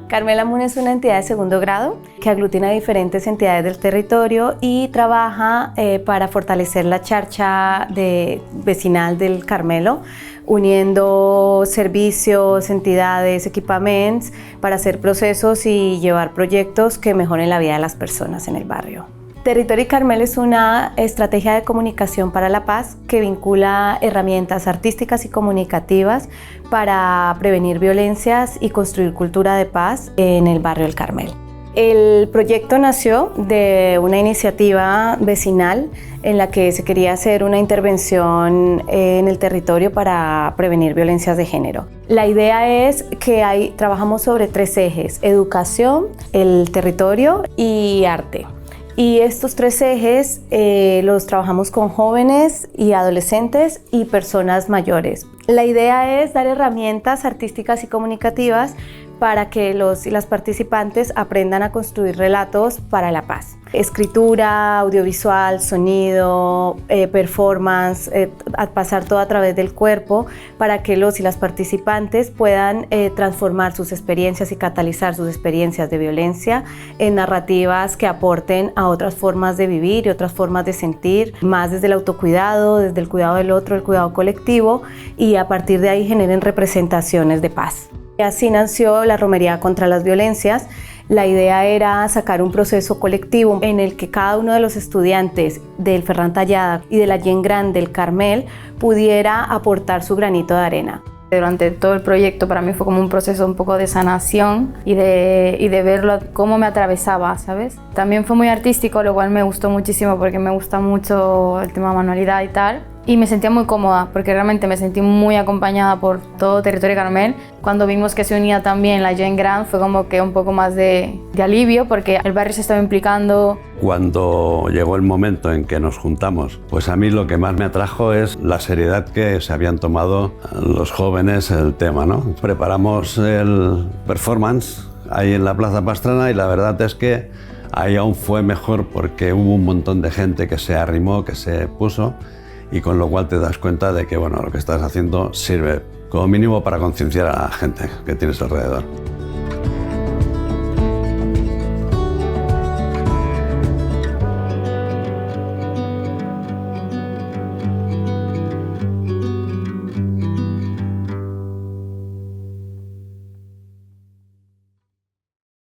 Carmel Amun es una entidad de segundo grado que aglutina diferentes entidades del territorio y trabaja para fortalecer la charcha vecinal del Carmelo, uniendo servicios, entidades, equipamientos para hacer procesos y llevar proyectos que mejoren la vida de las personas en el barrio. Territorio Carmel es una estrategia de comunicación para la paz que vincula herramientas artísticas y comunicativas para prevenir violencias y construir cultura de paz en el barrio del Carmel. El proyecto nació de una iniciativa vecinal en la que se quería hacer una intervención en el territorio para prevenir violencias de género. La idea es que trabajamos sobre 3 ejes: educación, el territorio y arte. Y estos 3 ejes los trabajamos con jóvenes y adolescentes y personas mayores. La idea es dar herramientas artísticas y comunicativas para que los y las participantes aprendan a construir relatos para la paz. Escritura, audiovisual, sonido, performance, a pasar todo a través del cuerpo para que los y las participantes puedan transformar sus experiencias y catalizar sus experiencias de violencia en narrativas que aporten a otras formas de vivir y otras formas de sentir, más desde el autocuidado, desde el cuidado del otro, el cuidado colectivo, y a partir de ahí generen representaciones de paz. Así nació la Romería contra las Violencias. La idea era sacar un proceso colectivo en el que cada uno de los estudiantes del Ferran Tallada y de la Gent Gran del Carmel pudiera aportar su granito de arena. Durante todo el proyecto para mí fue como un proceso un poco de sanación y de verlo cómo me atravesaba, ¿sabes? También fue muy artístico, lo cual me gustó muchísimo porque me gusta mucho el tema de manualidad y tal. Y me sentía muy cómoda porque realmente me sentí muy acompañada por todo Territorio Carmel. Cuando vimos que se unía también la Gent Gran fue como que un poco más de alivio porque el barrio se estaba implicando. Cuando llegó el momento en que nos juntamos, pues a mí lo que más me atrajo es la seriedad que se habían tomado los jóvenes el tema, ¿no? Preparamos el performance ahí en la Plaza Pastrana y la verdad es que ahí aún fue mejor porque hubo un montón de gente que se arrimó, que se puso, y con lo cual te das cuenta de que bueno, lo que estás haciendo sirve como mínimo para concienciar a la gente que tienes alrededor.